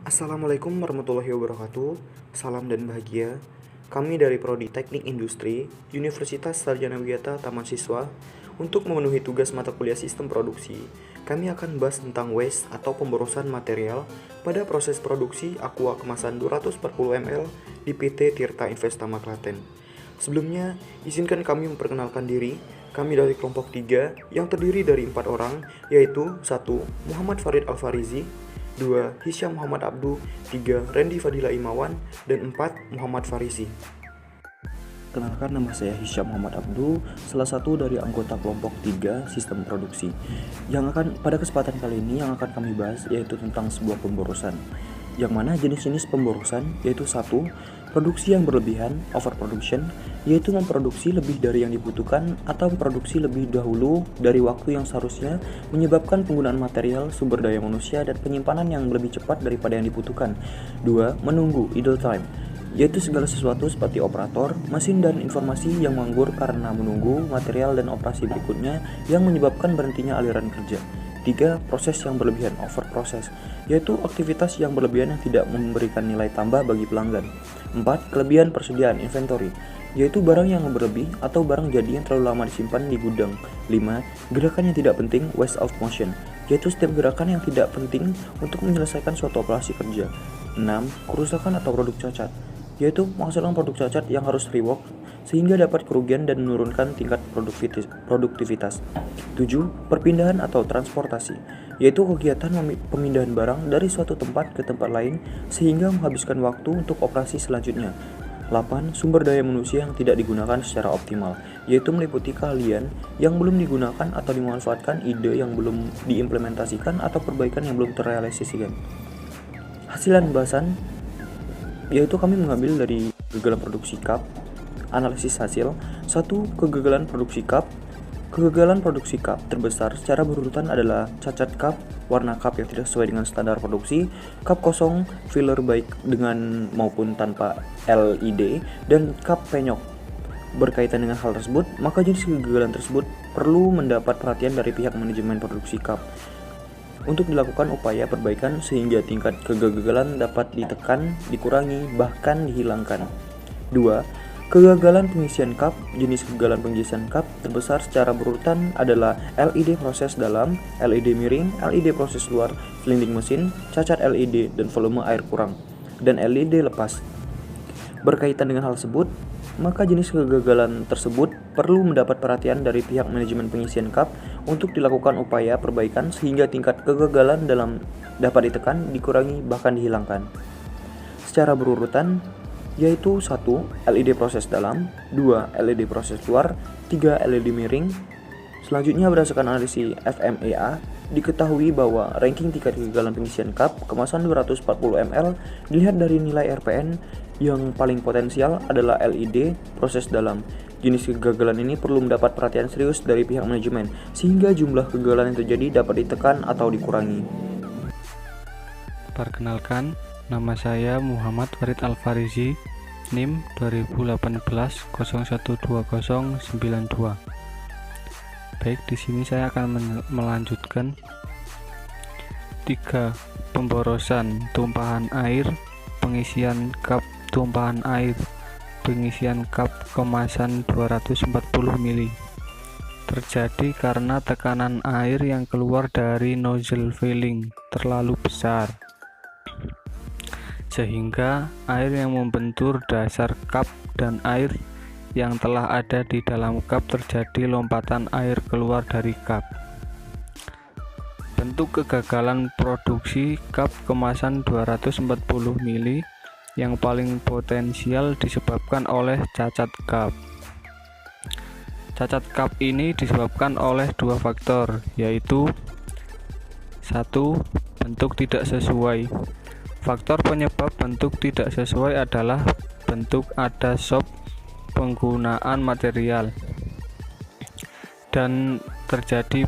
Assalamualaikum warahmatullahi wabarakatuh. Salam dan bahagia. Kami dari Prodi Teknik Industri, Universitas Sarjana Wiyata Taman Siswa, untuk memenuhi tugas mata kuliah Sistem Produksi, kami akan bahas tentang waste atau pemborosan material pada proses produksi aqua kemasan 240 ml di PT Tirta Investama Klaten. Sebelumnya, izinkan kami memperkenalkan diri. Kami dari kelompok 3 yang terdiri dari 4 orang, yaitu 1. Muhammad Farid Alfarizi, 2. Hisyam Muhammad Abdu, 3. Randy Fadila Imawan, dan 4. Muhammad Farisi. Kenalkan, nama saya Hisyam Muhammad Abdu, salah satu dari anggota kelompok 3 sistem produksi. Pada kesempatan kali ini yang akan kami bahas yaitu tentang sebuah pemborosan. Yang mana jenis-jenis pemborosan yaitu 1. Produksi yang berlebihan, overproduction, yaitu memproduksi lebih dari yang dibutuhkan atau memproduksi lebih dahulu dari waktu yang seharusnya, menyebabkan penggunaan material, sumber daya manusia, dan penyimpanan yang lebih cepat daripada yang dibutuhkan. 2. Menunggu, idle time, yaitu segala sesuatu seperti operator, mesin, dan informasi yang menganggur karena menunggu material dan operasi berikutnya yang menyebabkan berhentinya aliran kerja. 3. Proses yang berlebihan, overprocess, yaitu aktivitas yang berlebihan yang tidak memberikan nilai tambah bagi pelanggan. 4. Kelebihan persediaan, inventory, yaitu barang yang berlebih atau barang jadi yang terlalu lama disimpan di gudang. 5. Gerakan yang tidak penting, waste of motion, yaitu setiap gerakan yang tidak penting untuk menyelesaikan suatu operasi kerja. 6. Kerusakan atau produk cacat, yaitu menghasilkan produk cacat yang harus rework sehingga dapat kerugian dan menurunkan tingkat produktivitas. 7. Perpindahan atau transportasi, yaitu kegiatan pemindahan barang dari suatu tempat ke tempat lain sehingga menghabiskan waktu untuk operasi selanjutnya. 8. Sumber daya manusia yang tidak digunakan secara optimal, yaitu meliputi keahlian yang belum digunakan atau dimanfaatkan, ide yang belum diimplementasikan, atau perbaikan yang belum terrealisasikan. Hasilan bahasan yaitu kami mengambil dari kegagalan produksi cup. Analisis hasil. 1. Kegagalan produksi cup. Kegagalan produksi cup terbesar secara berurutan adalah cacat cup, warna cup yang tidak sesuai dengan standar produksi, cup kosong, filler baik dengan maupun tanpa LED, dan cup penyok. Berkaitan dengan hal tersebut, maka jenis kegagalan tersebut perlu mendapat perhatian dari pihak manajemen produksi cup untuk dilakukan upaya perbaikan sehingga tingkat kegagalan dapat ditekan, dikurangi, bahkan dihilangkan. 2. Kegagalan pengisian cup. Jenis kegagalan pengisian cup terbesar secara berurutan adalah LED proses dalam, LED miring, LED proses luar, sliding mesin, cacat LED, dan volume air kurang, dan LED lepas. Berkaitan dengan hal tersebut, maka jenis kegagalan tersebut perlu mendapat perhatian dari pihak manajemen pengisian cup untuk dilakukan upaya perbaikan sehingga tingkat kegagalan dalam dapat ditekan, dikurangi, bahkan dihilangkan. Secara berurutan yaitu 1. LED proses dalam, 2. LED proses luar, 3. LED miring. Selanjutnya berdasarkan analisis FMEA, diketahui bahwa ranking tingkat kegagalan pengisian cup kemasan 240 ml dilihat dari nilai RPN yang paling potensial adalah LED proses dalam. Jenis kegagalan ini perlu mendapat perhatian serius dari pihak manajemen sehingga jumlah kegagalan yang terjadi dapat ditekan atau dikurangi. Perkenalkan, nama saya Muhammad Farid Alfarizi, NIM 2018-012092. Baik, di sini saya akan melanjutkan 3. Pemborosan tumpahan air, pengisian cup tumpahan air, pengisian cup kemasan 240 ml. Terjadi karena tekanan air yang keluar dari nozzle filling terlalu besar, sehingga air yang membentur dasar cup dan air yang telah ada di dalam cup terjadi lompatan air keluar dari cup. Bentuk kegagalan produksi cup kemasan 240 ml yang paling potensial disebabkan oleh cacat cup. Cacat cup ini disebabkan oleh 2 faktor, yaitu 1. Bentuk tidak sesuai. Faktor penyebab bentuk tidak sesuai adalah bentuk ada shop penggunaan material dan terjadi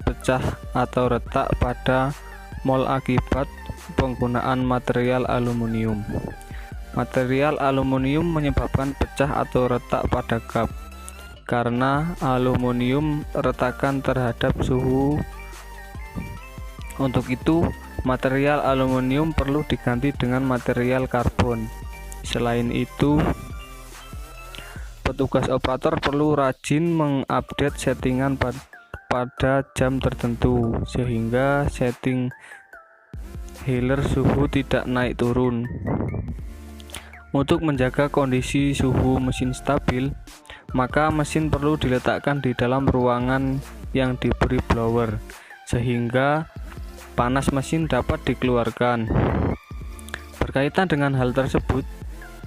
pecah atau retak pada mold akibat penggunaan material aluminium. Material aluminium menyebabkan pecah atau retak pada cup karena aluminium retakan terhadap suhu. Untuk itu, material aluminium perlu diganti dengan material karbon. Selain itu, petugas operator perlu rajin mengupdate settingan pada jam tertentu sehingga setting healer suhu tidak naik turun. Untuk menjaga kondisi suhu mesin stabil, maka mesin perlu diletakkan di dalam ruangan yang diberi blower sehingga panas mesin dapat dikeluarkan. Berkaitan dengan hal tersebut,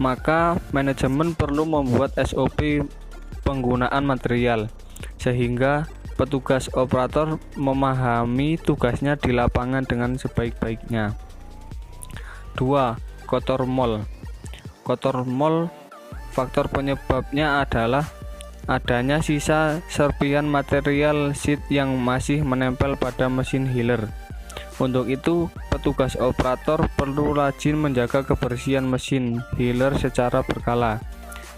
maka manajemen perlu membuat SOP penggunaan material sehingga petugas operator memahami tugasnya di lapangan dengan sebaik-baiknya. 2. Kotor mol. Kotor mol, faktor penyebabnya adalah adanya sisa serpian material sheet yang masih menempel pada mesin healer. Untuk itu, petugas operator perlu rajin menjaga kebersihan mesin healer secara berkala,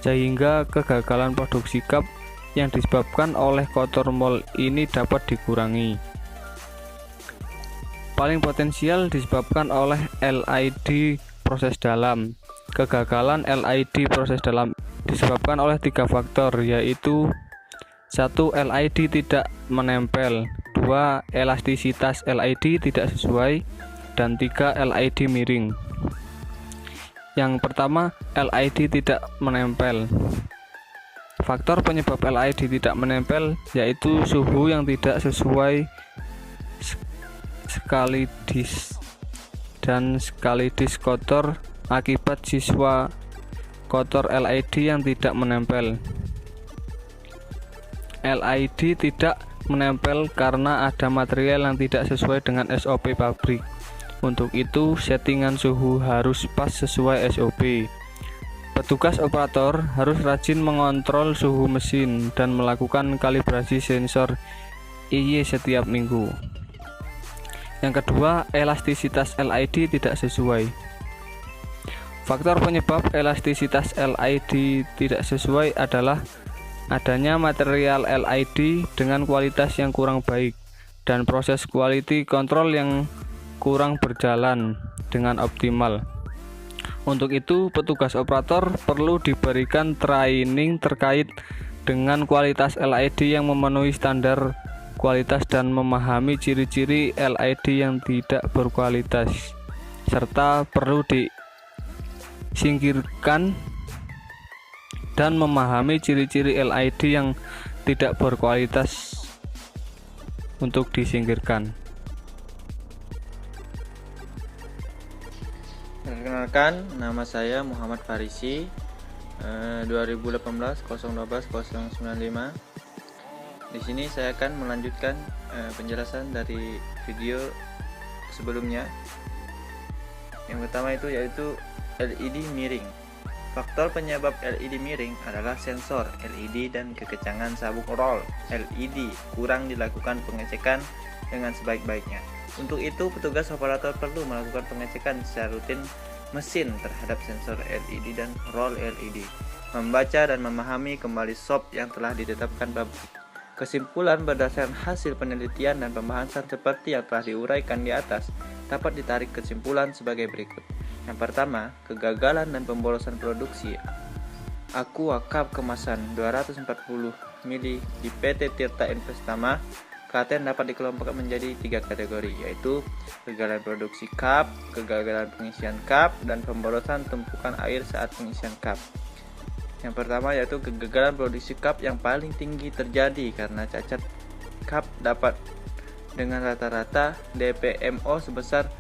sehingga kegagalan produksi kap yang disebabkan oleh kotor mol ini dapat dikurangi. Paling potensial disebabkan oleh LID proses dalam. Kegagalan LID proses dalam disebabkan oleh 3 faktor, yaitu 1. LID tidak menempel, 2. Elastisitas LID tidak sesuai, dan 3. LID miring. Yang pertama, LID tidak menempel. Faktor penyebab LID tidak menempel yaitu suhu yang tidak sesuai sekaligus kotor akibat siswa kotor LID yang tidak menempel. LID tidak menempel karena ada material yang tidak sesuai dengan SOP pabrik. Untuk itu, settingan suhu harus pas sesuai SOP. Petugas operator harus rajin mengontrol suhu mesin dan melakukan kalibrasi sensor IY setiap minggu. Yang kedua, elastisitas LID tidak sesuai. Faktor penyebab elastisitas LID tidak sesuai adalah adanya material LID dengan kualitas yang kurang baik dan proses quality control yang kurang berjalan dengan optimal. Untuk itu, petugas operator perlu diberikan training terkait dengan kualitas LID yang memenuhi standar kualitas dan memahami ciri-ciri LID yang tidak berkualitas, serta perlu disingkirkan dan memahami ciri-ciri LID yang tidak berkualitas untuk disingkirkan. Perkenalkan, nama saya Muhammad Farisi, 2018 012 095. Di sini saya akan melanjutkan penjelasan dari video sebelumnya. Yang pertama yaitu LED miring. Faktor penyebab LED miring adalah sensor LED dan kekencangan sabuk roll LED kurang dilakukan pengecekan dengan sebaik-baiknya. Untuk itu, petugas operator perlu melakukan pengecekan secara rutin mesin terhadap sensor LED dan roll LED, membaca dan memahami kembali SOP yang telah ditetapkan pabrik. Kesimpulan berdasarkan hasil penelitian dan pembahasan seperti yang telah diuraikan di atas dapat ditarik kesimpulan sebagai berikut. Yang pertama, kegagalan dan pemborosan produksi Aqua Cup kemasan 240 ml di PT Tirta Investama Klaten dapat dikelompokkan menjadi 3 kategori, yaitu kegagalan produksi cup, kegagalan pengisian cup, dan pemborosan tumpukan air saat pengisian cup. Yang pertama yaitu kegagalan produksi cup yang paling tinggi terjadi karena cacat cup dapat dengan rata-rata DPMO sebesar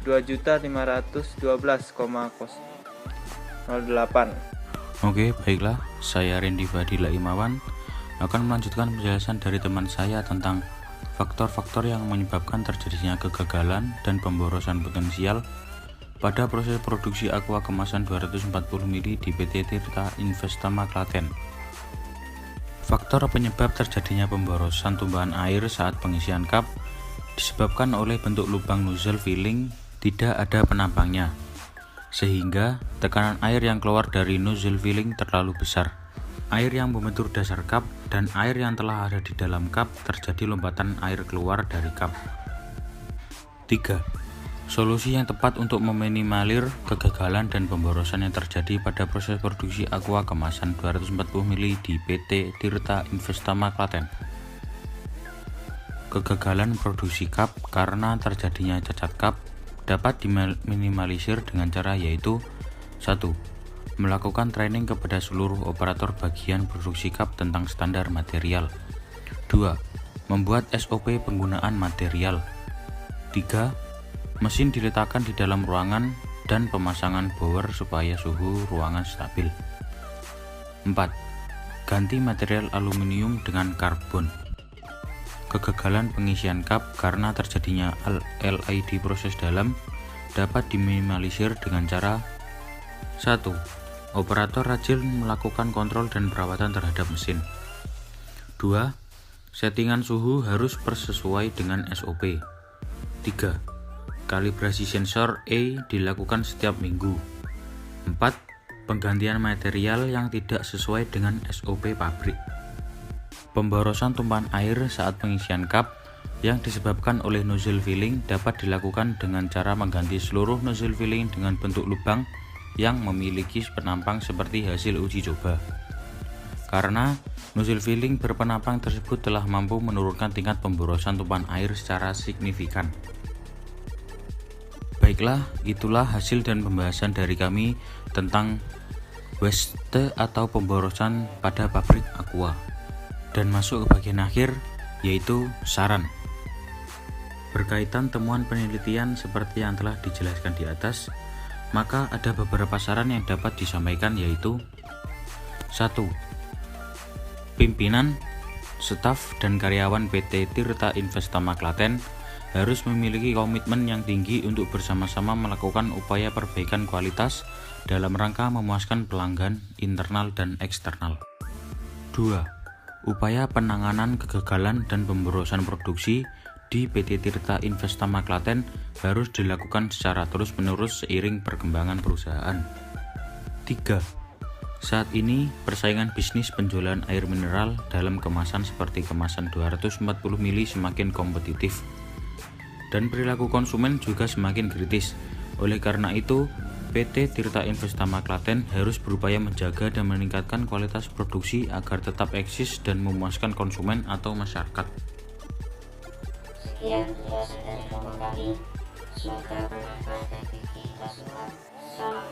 2.512,08. Oke, baiklah. Saya Randy Fadila Imawan akan melanjutkan penjelasan dari teman saya tentang faktor-faktor yang menyebabkan terjadinya kegagalan dan pemborosan potensial pada proses produksi aqua kemasan 240 ml di PT Tirta Investama Klaten. Faktor penyebab terjadinya pemborosan tumpahan air saat pengisian cup disebabkan oleh bentuk lubang nozzle filling tidak ada penampangnya, sehingga tekanan air yang keluar dari nozzle filling terlalu besar. Air yang membentur dasar cup dan air yang telah ada di dalam cup terjadi lompatan air keluar dari cup. 3. Solusi yang tepat untuk meminimalir kegagalan dan pemborosan yang terjadi pada proses produksi aqua kemasan 240 ml di PT Tirta Investama Klaten. Kegagalan produksi cup karena terjadinya cacat cup dapat diminimalisir dengan cara yaitu 1. Melakukan training kepada seluruh operator bagian produksi cup tentang standar material. 2. Membuat SOP penggunaan material. 3. Mesin diletakkan di dalam ruangan dan pemasangan blower supaya suhu ruangan stabil. 4. Ganti material aluminium dengan karbon. Kegagalan pengisian cup karena terjadinya LID proses dalam dapat diminimalisir dengan cara 1. Operator rajin melakukan kontrol dan perawatan terhadap mesin. 2. Settingan suhu harus sesuai dengan SOP. 3. Kalibrasi sensor E dilakukan setiap minggu. 4. Penggantian material yang tidak sesuai dengan SOP pabrik. Pemborosan tumpahan air saat pengisian cup yang disebabkan oleh nozzle filling dapat dilakukan dengan cara mengganti seluruh nozzle filling dengan bentuk lubang yang memiliki penampang seperti hasil uji coba. Karena nozzle filling berpenampang tersebut telah mampu menurunkan tingkat pemborosan tumpahan air secara signifikan. Baiklah, itulah hasil dan pembahasan dari kami tentang waste atau pemborosan pada pabrik aqua. Dan masuk ke bagian akhir, yaitu saran. Berkaitan temuan penelitian seperti yang telah dijelaskan di atas, maka ada beberapa saran yang dapat disampaikan yaitu 1. Pimpinan, staf, dan karyawan PT Tirta Investama Klaten harus memiliki komitmen yang tinggi untuk bersama-sama melakukan upaya perbaikan kualitas dalam rangka memuaskan pelanggan internal dan eksternal. 2. Upaya penanganan kegagalan dan pemborosan produksi di PT Tirta Investama Klaten harus dilakukan secara terus-menerus seiring perkembangan perusahaan. 3. Saat ini, persaingan bisnis penjualan air mineral dalam kemasan seperti kemasan 240 ml semakin kompetitif. Dan perilaku konsumen juga semakin kritis. Oleh karena itu, PT Tirta Investama Klaten harus berupaya menjaga dan meningkatkan kualitas produksi agar tetap eksis dan memuaskan konsumen atau masyarakat. Sekian penjelasan dari kelompok kami. Semoga bermanfaat bagi kita semua. Salam.